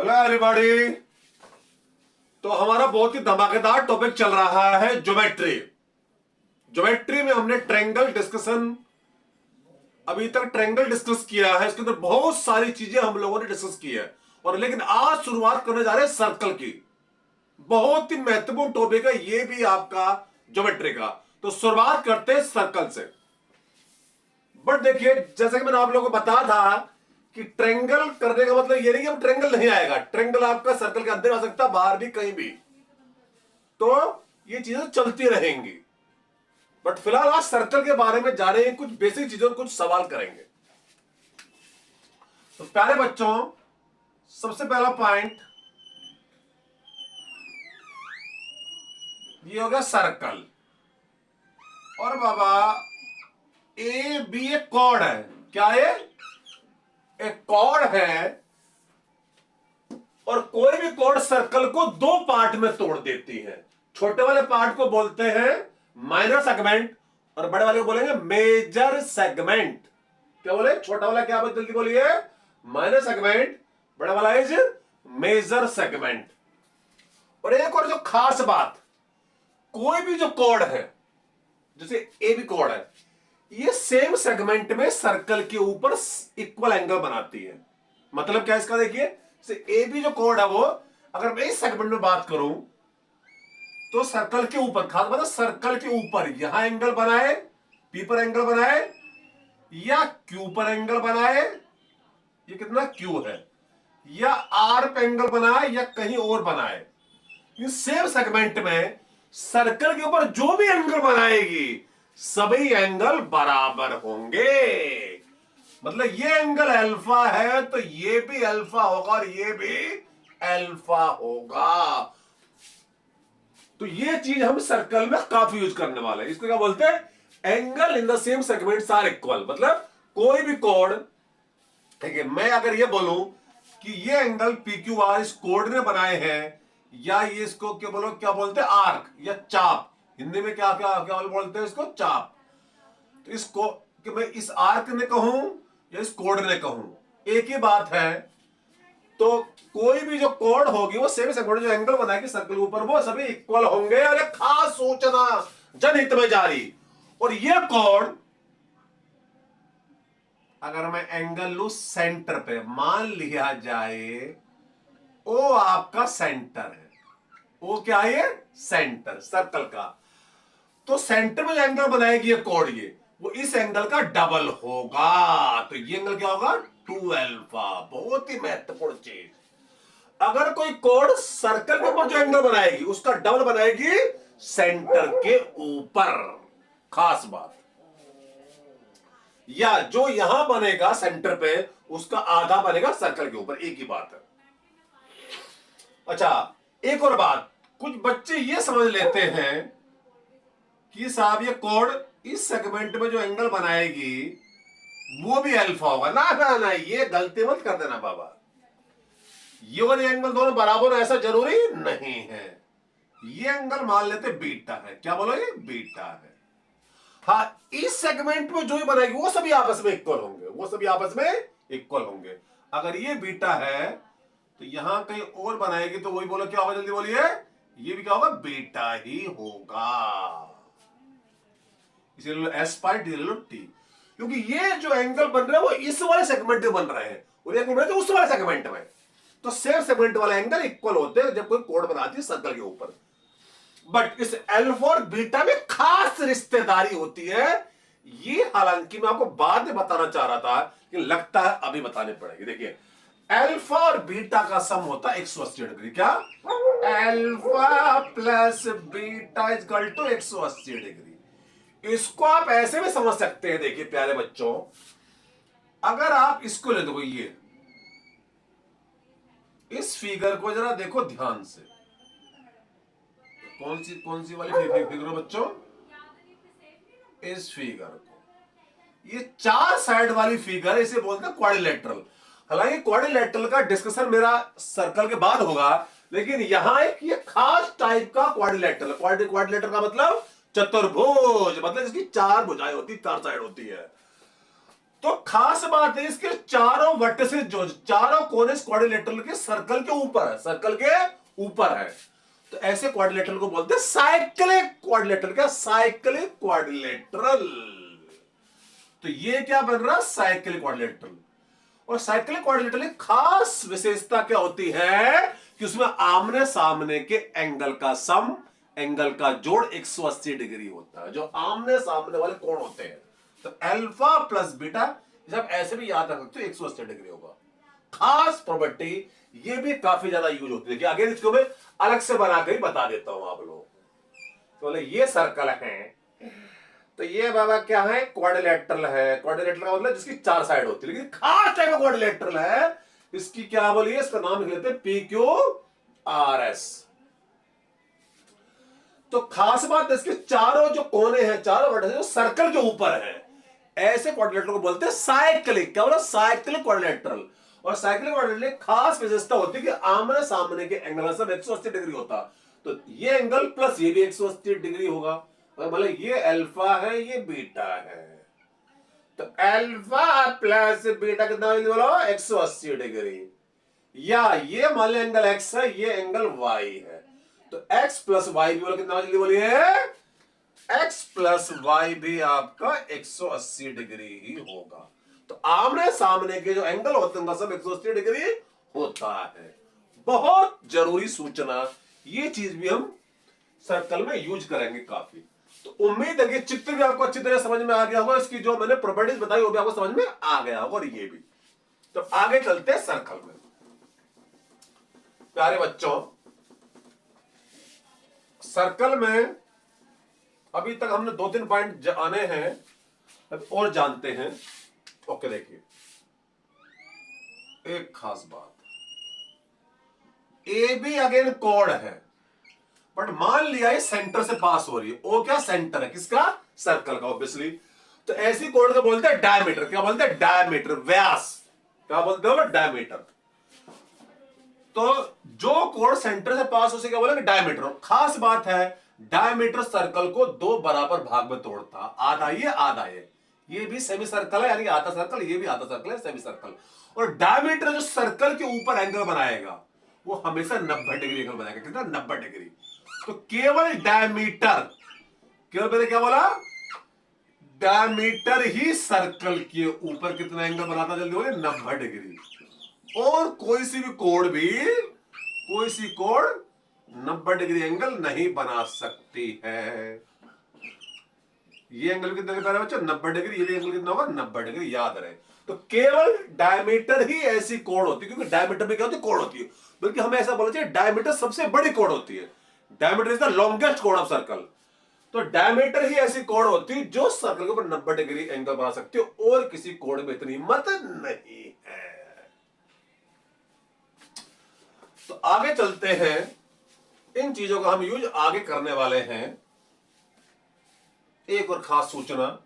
Hello everybody. तो हमारा बहुत ही धमाकेदार टॉपिक चल रहा है ज्योमेट्री। ज्योमेट्री में हमने ट्रायंगल डिस्कशन अभी तक ट्रायंगल डिस्कस किया है। इसके अंदर बहुत सारी चीजें हम लोगों ने डिस्कस की है और लेकिन आज शुरुआत करने जा रहे हैं सर्कल की। बहुत ही महत्वपूर्ण टॉपिक है ये भी आपका ज्योमेट्री का। तो शुरुआत करते हैं सर्कल से। बट देखिए, जैसे कि मैंने आप लोगों को बताया था कि ट्रायंगल करने का मतलब ये नहीं कि अब ट्रायंगल नहीं आएगा। ट्रायंगल आपका सर्कल के अंदर आ सकता है, बाहर भी, कहीं भी। तो ये चीजें चलती रहेंगी। बट फिलहाल आज सर्कल के बारे में जाने कुछ बेसिक चीजों कुछ सवाल करेंगे। तो प्यारे बच्चों, सबसे पहला पॉइंट ये हो गया सर्कल। और बाबा ए बी एक कॉर्ड है। क्या है? एक कॉर्ड है और कोई भी कॉर्ड सर्कल को दो पार्ट में तोड़ देती है। छोटे वाले पार्ट को बोलते हैं माइनर सेगमेंट और बड़े वाले को बोलेंगे मेजर सेगमेंट। क्या बोले? छोटा वाला क्या बोले? जल्दी बोलिए। Minor segment. बड़ा वाला इज मेजर सेगमेंट। और एक और जो खास बात, कोई भी जो कॉर्ड है, जैसे ए बी कॉर्ड है, ये सेम सेगमेंट में सर्कल के ऊपर इक्वल एंगल बनाती है। मतलब क्या इसका? देखिए, ए बी जो कॉर्ड है वो, अगर मैं इस सेगमेंट में बात करूं तो सर्कल के ऊपर, खास बात है सर्कल के ऊपर यहां एंगल बनाए, पी पर एंगल बनाए या क्यू पर एंगल बनाए, ये कितना क्यू है, या आर पे एंगल बनाए या कहीं और बनाए, इस सेम सेगमेंट में सर्कल के ऊपर जो भी एंगल बनाएगी सभी एंगल बराबर होंगे। मतलब ये एंगल अल्फा है तो ये भी अल्फा होगा और ये भी अल्फा होगा। तो ये चीज हम सर्कल में काफी यूज करने वाले हैं। इसको क्या बोलते हैं? Angle in the same segments are equal. मतलब कोई भी कोड, ठीक है, मैं अगर ये बोलूं कि ये एंगल पी क्यू आर इस कोड ने बनाए हैं, या ये इसको क्या बोलो, क्या बोलते हैं? आर्क या चाप। हिंदी में क्या क्या क्या बोलते हैं इसको? चाप। तो इसको कि मैं इस आर्क ने कहूं या इस कोड ने कहूं, एक ही बात है। तो कोई भी जो कोड होगी वो सेम सेगमेंट जो एंगल बनाएगी सर्कल के ऊपर वो सभी इक्वल होंगे। और एक खास सूचना जनहित में जारी। और ये कोड अगर मैं एंगल लू सेंटर पे, मान लिया जाए ओ आपका सेंटर है, वो क्या है? ये सेंटर सर्कल का। तो सेंटर में जो एंगल बनाएगी ये कोड, ये वो इस एंगल का डबल होगा। तो ये एंगल क्या होगा? 2 अल्फा। बहुत ही महत्वपूर्ण चीज, अगर कोई कोड सर्कल के ऊपर जो एंगल बनाएगी उसका डबल बनाएगी सेंटर के ऊपर। खास बात, या जो यहां बनेगा सेंटर पे उसका आधा बनेगा सर्कल के ऊपर। एक ही बात है। अच्छा, एक और बात, कुछ बच्चे ये समझ लेते हैं कि साहब ये कोड इस सेगमेंट में जो एंगल बनाएगी वो भी अल्फा होगा। ना ना ना, ये गलती मत कर देना बाबा। ये और ये एंगल दोनों बराबर ऐसा जरूरी नहीं है। ये एंगल मान लेते बीटा है। क्या बोलोगे? बीटा है। हाँ, इस सेगमेंट में जो ही बनाएगी वो सभी आपस में इक्वल होंगे, वो सभी आपस में इक्वल होंगे। अगर ये बीटा है तो यहां कहीं और बनाएगी तो वही बोलो, क्या होगा? जल्दी बोलिए। ये भी क्या होगा? बीटा ही होगा। इसे लो एस पाई, डी लो टी। क्योंकि ये जो एंगल बन रहा है वो इस वाले सेगमेंट में बन रहे हैं और एंगल बन रहे हैं उस वाले सेगमेंट में। तो सेम सेगमेंट वाले एंगल इक्वल होते हैं जब कोई कोड बनाती है सर्कल के ऊपर। बट इस अल्फा और बीटा में खास रिश्तेदारी होती है। ये हालांकि मैं आपको बाद में बताना चाह रहा था कि लगता है अभी बताने पड़ेगी। देखिए, अल्फा और बीटा का सम होता है 180 डिग्री। क्या? Alpha plus beta is equal to 180 degree. इसको आप ऐसे भी समझ सकते हैं। देखिए प्यारे बच्चों, अगर आप इसको ले दो, ये इस फिगर को जरा देखो ध्यान से। कौन सी वाली फिगर बच्चों? इस फिगर को, ये 4 साइड वाली फिगर, इसे बोलते हैं क्वाड्रिलेटरल। हालांकि क्वाड्रिलेटरल का डिस्कशन मेरा सर्कल के बाद होगा, लेकिन यहां एक ये खास टाइप का क्वाड्रिलेटरल। क्वाड्रिलेटरल का मतलब चतुर्भुज, मतलब इसकी 4 भुजाएं होती, 4 साइड होती है। तो खास बात है इसके चारों वर्टिसेस जो चारों कोने क्वाड्रिलेटरल के सर्कल के ऊपर है, सर्कल के ऊपर है। तो ऐसे क्वाड्रिलेटरल को बोलते हैं साइक्लिक क्वाड्रिलेटरल। क्या? Cyclic quadrilateral. तो ये क्या बन रहा? Cyclic quadrilateral. और साइक्लिक क्वाड्रिलेटरल की खास विशेषता क्या होती है कि उसमें आमने सामने के एंगल का सम, एंगल का जोड़ 180 डिग्री होता है। जो आमने सामने वाले कोण होते हैं, तो अल्फा प्लस बीटा जब ऐसे भी याद रख सकते हो 180 डिग्री होगा। खास प्रॉपर्टी ये भी काफी ज्यादा यूज होती है कि आगे इसको मैं अलग से बनाकर ही बता देता हूं आप लोग। तो ये सर्कल है, तो ये बाबा क्या है? क्वाड्रिलेटरल है। क्वाड्रिलेटरल का मतलब जिसकी चार साइड होती है, लेकिन खास टाइप का क्वाड्रिलेटरल है। इसकी क्या बोलिए? इसका नाम लिख लेते हैं PQRS। तो खास बात इसके चारों जो कोने हैं, चारों वर्टिसेस जो सर्कल के ऊपर है, ऐसे क्वाड्रिलेटरल को बोलते हैं साइक्लिक। क्या बोला? Cyclic quadrilateral. और साइक्लिक क्वाड्रिलेटरल खास विशेषता होती है कि आमने सामने के एंगल का सब 180 डिग्री होता। तो ये एंगल प्लस ये भी 180 डिग्री होगा। मतलब ये अल्फा है, ये बीटा है। तो अल्फा प्लस बीटा कितना बोलो? 180 डिग्री। या ये मान लो एंगल एक्स है, ये एंगल वाई है। तो एक्स प्लस वाई भी बोलो कितना? जल्दी बोलिए। एक्स प्लस वाई भी आपका 180 डिग्री ही होगा। तो आमने सामने के जो एंगल होते हैं सब 180 डिग्री होता है। बहुत जरूरी सूचना, ये चीज भी हम सर्कल में यूज करेंगे काफी। तो उम्मीद है कि चित्र भी आपको अच्छी तरह समझ में आ गया होगा। इसकी जो मैंने प्रॉपर्टीज बताई वो भी आपको समझ में आ गया होगा, और ये भी। तो आगे चलते हैं सर्कल में। प्यारे बच्चों, सर्कल में अभी तक हमने 2-3 पॉइंट जाने हैं, अब और जानते हैं। ओके, देखिए एक खास बात, ए बी अगेन कोड है, बट मान लिया ये सेंटर से पास हो रही है। ओ क्या? सेंटर है किसका? सर्कल का, ऑब्वियसली। तो ऐसी कोड को बोलते हैं डायमीटर। क्या बोलते हैं? डायमीटर, व्यास। क्या बोलते हो? डायमीटर। तो जो कोड सेंटर से पास उसे क्या बोलेंगे? डायमीटर। खास बात है, डायमीटर सर्कल को दो बराबर भाग में तोड़ता, आधा ये आधा ये भी सेमी सर्कल है, यानी आधा सर्कल, ये भी आधा सर्कल है, सेमी सर्कल। और डायमीटर जो सर्कल के ऊपर एंगल बनाएगा वो हमेशा 90 डिग्री एंगल बनाएगा। कितना? 90 डिग्री। तो केवल डायमीटर, केवल मैंने क्या बोला? डायमीटर ही सर्कल के ऊपर कितना एंगल बनाता? जल्दी बोलिए। 90 डिग्री। और कोई सी भी कोण 90 डिग्री एंगल नहीं बना सकती है। ये एंगल कितना बता रहे बच्चों? 90 डिग्री। ये भी एंगल कितना होगा? 90 डिग्री, याद रहे। तो केवल डायमीटर ही ऐसी कोण होती है, क्योंकि डायमीटर में क्या होती है? कोण होती है। बल्कि हमें ऐसा बोलना चाहिए डायमीटर सबसे बड़ी कोण होती है। डायमीटर इज द लॉन्गेस्ट कोण ऑफ सर्कल। तो डायमीटर ही ऐसी कोण होती है जो सर्कल के ऊपर 90 डिग्री एंगल बना सकती है, और किसी कोण में इतनी हिम्मत नहीं है। तो आगे चलते हैं, इन चीजों का हम यूज आगे करने वाले हैं। एक और खास सूचना,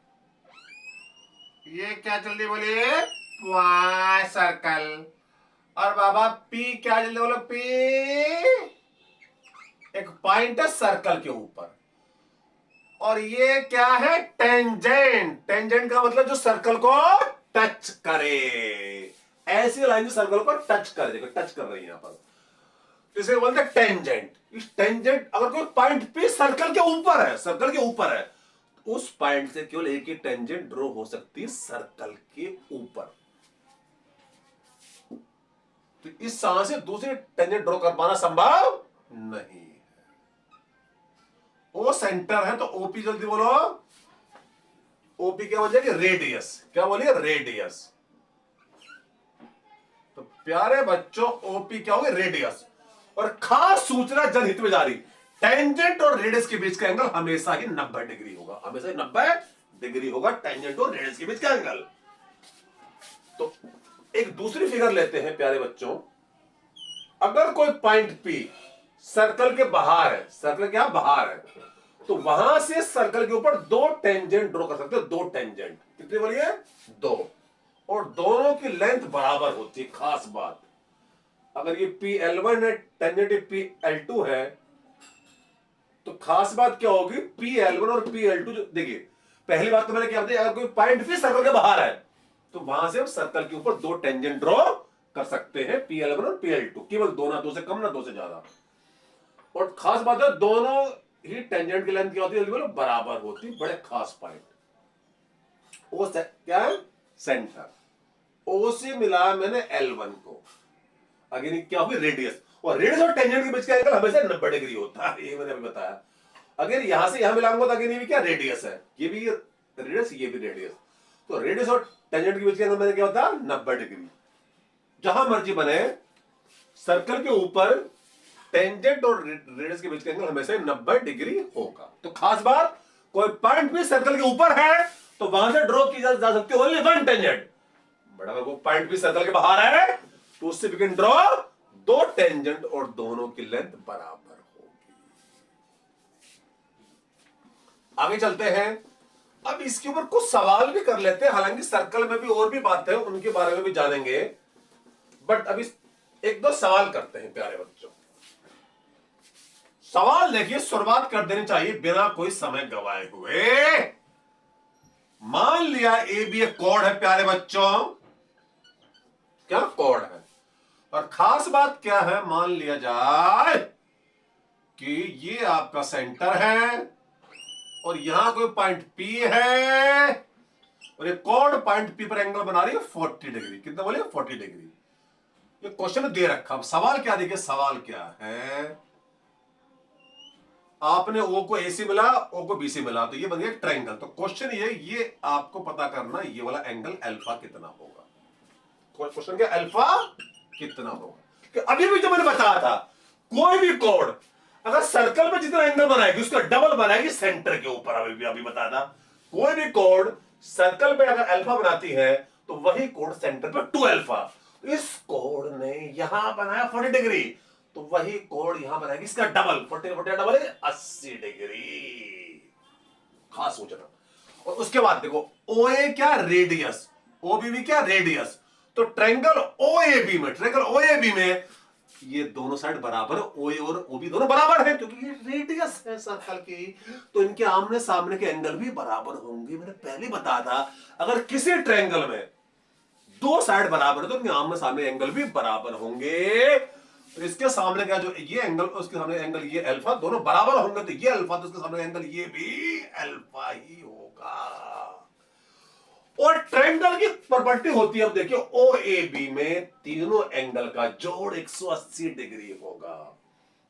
ये क्या? जल्दी बोलिए। Y circle. और बाबा पी क्या? जल्दी बोलो। पी एक पॉइंट है सर्कल के ऊपर। और ये क्या है? टेंजेंट। टेंजेंट का मतलब जो सर्कल को टच करे। ऐसी लाइन जो सर्कल को टच कर देगा, टच कर रही है यहां पर, इसे बोलते हैं टेंजेंट। इस टेंजेंट, अगर कोई पॉइंट पी सर्कल के ऊपर है, सर्कल के ऊपर है, उस पॉइंट से केवल एक ही टेंजेंट ड्रॉ हो सकती है सर्कल के ऊपर। तो इस तरह से दूसरी टेंजेंट ड्रॉ कर पाना संभव नहीं है। ओ सेंटर है, तो ओपी जल्दी बोलो। ओपी क्या बोल जाएगी? रेडियस। क्या बोलिए? रेडियस। तो प्यारे बच्चों, ओपी क्या होगी? रेडियस। और खास सूचना जनहित में जारी, टेंजेंट और रेडियस के बीच का एंगल हमेशा ही 90 डिग्री होगा। हमेशा ही 90 डिग्री होगा टेंजेंट और रेडियस के बीच का एंगल। तो एक दूसरी फिगर लेते हैं प्यारे बच्चों। अगर कोई पॉइंट पी सर्कल के बाहर है, सर्कल के बाहर है, तो वहां से सर्कल के ऊपर दो टेंजेंट ड्रॉ कर सकते हो। दो टेंजेंट, कितने बोलिए? दो। और दोनों की लेंथ बराबर होती है। खास बात, अगर ये PL1 है, टेंजेंट PL2 है, तो खास बात क्या होगी? PL1 और PL2 जो, देखिए पहली बात तो मैंने क्या बताई, अगर कोई पॉइंट भी सर्कल के बाहर है तो वहां से हम सर्कल के ऊपर दो टेंजेंट ड्रॉ कर सकते हैं, PL1 और PL2, केवल दो, ना दो से कम ना दो से ज्यादा। और खास बात है दोनों ही टेंजेंट की लेंथ क्या होती है, बोलो बराबर होती है। बड़े खास पॉइंट, ओ क्या है, सेंटर। ओ से मिला मैंने L1 को, आगे क्या होगी, रेडियस। और रेडियस और टेंजेंट के बीच का एंगल हमेशा 90 डिग्री होता है, ये मैंने अभी बताया। अगर यहां से यहां मिलाऊंगा तो आगे ये भी क्या, रेडियस है, ये भी रेडियस, ये भी रेडियस। तो रेडियस और टेंजेंट के बीच का एंगल मैंने क्या होता है, 90 डिग्री। जहां मर्जी बने, सर्कल के ऊपर टेंजेंट और रेडियस के बीच का एंगल हमेशा 90 डिग्री होगा। तो खास बात, कोई पॉइंट भी सर्कल के ऊपर है तो वहां से ड्रॉ की जा सकती है ओनली वन टेंजेंट। बट अगर वो पॉइंट भी सर्कल के बाहर है तो उससे वी कैन ड्रॉ दो टेंजेंट और दोनों की लेंथ बराबर होगी। आगे चलते हैं, अब इसके ऊपर कुछ सवाल भी कर लेते हैं। हालांकि सर्कल में भी और भी बातें हैं, उनके बारे में भी जानेंगे, बट अभी एक दो सवाल करते हैं प्यारे बच्चों। सवाल देखिए, शुरुआत कर देनी चाहिए बिना कोई समय गवाए हुए। मान लिया ए बी एक कोड है प्यारे बच्चों, क्या कोड है, और खास बात क्या है, मान लिया जाए कि ये आपका सेंटर है और यहां कोई पॉइंट P है और ये कोड पॉइंट P पर एंगल बना रही है 40 डिग्री। कितना बोले, 40 डिग्री। ये क्वेश्चन दे रखा। अब सवाल क्या देखिए, सवाल क्या है, आपने O को A से मिला, O को B से मिला, तो ये बन गया ट्रायंगल। तो क्वेश्चन ये आपको पता करना, ये वाला एंगल अल्फा कितना होगा। क्वेश्चन क्या, अल्फा कितना होगा। कि अभी भी जो मैंने बताया था, कोई भी कोड अगर सर्कल में जितना एंगल बनाएगी उसका डबल बनाएगी सेंटर के ऊपर। अभी बताया था, कोई भी कोड सर्कल पे अगर अल्फा बनाती है तो वही कोड सेंटर पे 2 अल्फा। इस कोड ने यहां बनाया 40 डिग्री, तो वही कोड यहां बनाएगी इसका डबल। 40 डबल है 80 डिग्री। खास सोचना। और उसके बाद देखो, ओ ए क्या, रेडियस, ओ बी भी क्या, रेडियस। तो ट्रायंगल OAB में ये दोनों साइड बराबर है, OA और OB दोनों बराबर है क्योंकि ये रेडियस है सर्कल की। तो इनके आमने सामने के एंगल भी बराबर होंगे। मैंने पहले बताया था, अगर किसी ट्रायंगल में दो साइड बराबर है तो इनके आमने सामने एंगल भी बराबर होंगे। तो इसके सामने का जो ये एंगल, उसके सामने एंगल ये अल्फा, दोनों बराबर होंगे। तो ये अल्फा, तो इसके सामने एंगल ये भी अल्फा ही होगा। और ट्रायंगल की प्रॉपर्टी होती है, अब देखिए OAB में तीनों एंगल का जोड़ 180 डिग्री होगा।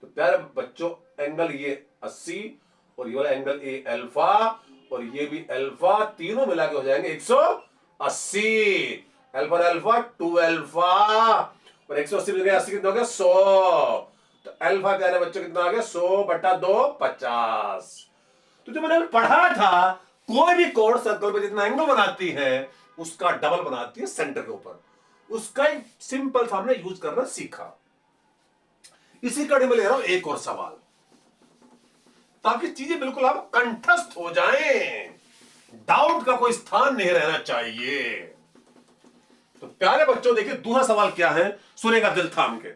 तो प्यारे बच्चों, एंगल ये 80 और ये वाला एंगल ए अल्फा और ये भी अल्फा, तीनों मिला के हो जाएंगे 180। अल्फा और अल्फा 2 अल्फा और 180 मिल गया, 80 कितना हो गया, 100। तो अल्फा प्यारे बच्चों कितना आ गया, 100/2 50। तो जो मैंने पढ़ा था, कोई भी कोड सर्कल पे जितना एंगल बनाती है उसका डबल बनाती है सेंटर के ऊपर। उसका एक सिंपल सा हमने यूज करना सीखा। इसी कड़ी में ले रहा हूं एक और सवाल, ताकि चीजें बिल्कुल आप कंठस्थ हो जाएं, डाउट का कोई स्थान नहीं रहना चाहिए। तो प्यारे बच्चों देखिए, दूसरा सवाल क्या है, सुनेगा दिल थाम के।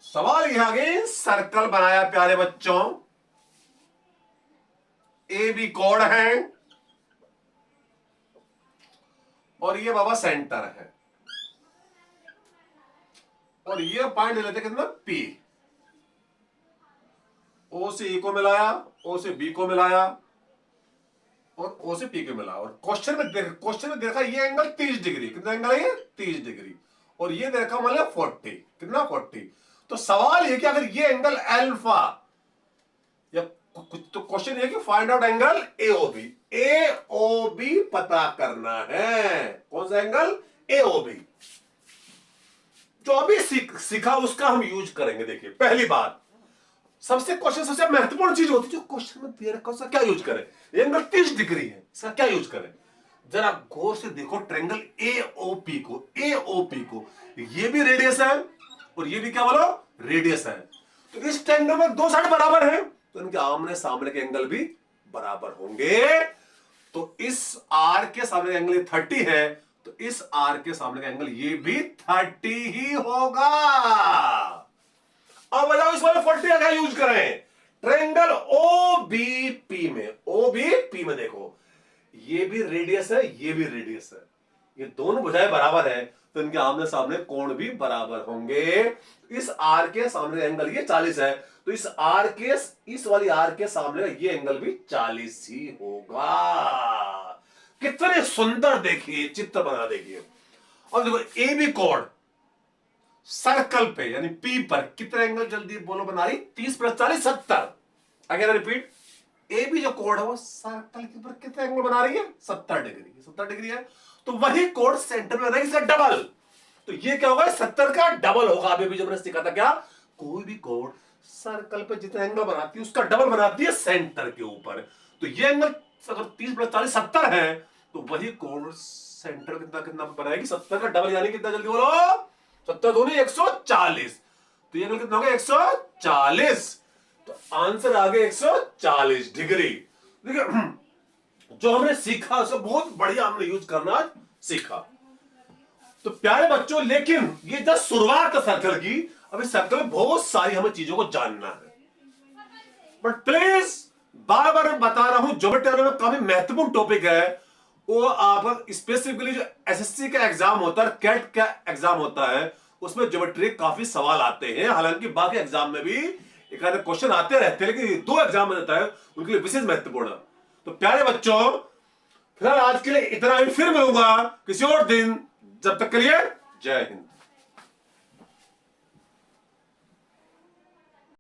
सवाल यह आगे, सर्कल बनाया प्यारे बच्चों, ए बी कोड है और ये बाबा सेंटर है, और ये पॉइंट ले लेते कितना, P। O से E को मिलाया, O से B को मिलाया और O से P को मिलाया। और क्वेश्चन में देखा ये एंगल 30 डिग्री। कितना एंगल है ये, 30 डिग्री। और ये देखा मान लिया 40। कितना, 40। तो सवाल ये कि अगर ये एंगल अल्फा, या तो क्वेश्चन ये कि find out angle AOB। AOB पता करना है। कौन सा एंगल, AOB। जो अभी सीखा उसका हम यूज करेंगे। देखिए पहली बात, सबसे महत्वपूर्ण चीज होती है जो क्वेश्चन में दे रखा, उसका क्या यूज करें। एंगल 30 डिग्री है, इसका क्या यूज करें। जरा गौर से देखो ट्रायंगल AOP को, ये भी रेडियस है और ये भी क्या बोलो, रेडियस है। तो इस ट्रायंगल में दो साइड बराबर है, तो इनके आमने सामने के एंगल भी बराबर होंगे। तो इस R के सामने का एंगल 30 है, तो इस R के सामने का एंगल ये भी 30 ही होगा। अब बताओ इस वाले 40 का क्या यूज करें। ट्रायंगल OBP में देखो, ये भी रेडियस है, ये भी रेडियस है, ये दोनों भुजाएं बराबर है, तो इनके आमने सामने कोण भी बराबर होंगे। इस आर के सामने एंगल ये 40 है, तो इस आर के, इस वाली आर के सामने ये एंगल भी 40 ही होगा। कितने सुंदर देखिए चित्र बना, देखिए। और देखो ए बी कोण सर्कल पे यानी पी पर कितने एंगल जल्दी बोलो बना रही, 30 + 40 70। अगेन रिपीट, ए बी जो कोण है वो सर्कल के ऊपर कितने एंगल बना रही है, 70 डिग्री। 70 डिग्री है, तो वही कोण सेंटर में रहेगी, डबल। तो ये क्या होगा, 70 का डबल होगा। अभी जो मैंने सीखा था क्या, कोई भी कोण सर्कल पे जितना एंगल बनाती है उसका डबल बनाती है सेंटर के ऊपर। तो ये एंगल अगर 30 + 40 70 है, तो वही कोण सेंटर कितना कितना बनाएगी, 70 का डबल, यानी कितना जल्दी बोलो, 70 दूनी 140। तो ये एंगल कितना होगा, 140। तो आंसर आ गया 140 डिग्री। देखिए जो हमने सीखा उसको बहुत बढ़िया हमने यूज करना सीखा। तो प्यारे बच्चों, लेकिन ये जस्ट शुरुआत है सर्कल की, अभी सर्कल में बहुत सारी हमें चीजों को जानना है। बट प्लीज बार बार बता रहा हूं, ज्योमेट्री में काफी महत्वपूर्ण टॉपिक है। वो आप स्पेसिफिकली जो एसएससी का एग्जाम होता है, कैट का एग्जाम होता है, उसमें ज्योमेट्री काफी सवाल आते हैं। हालांकि बाकी एग्जाम में भी एक आधे क्वेश्चन आते रहते हैं, लेकिन 2 एग्जाम में रहता है उनके लिए विशेष महत्वपूर्ण। तो प्यारे बच्चों, फिलहाल आज के लिए इतना ही, फिर मिलूंगा किसी और दिन। जब तक के लिए जय हिंद।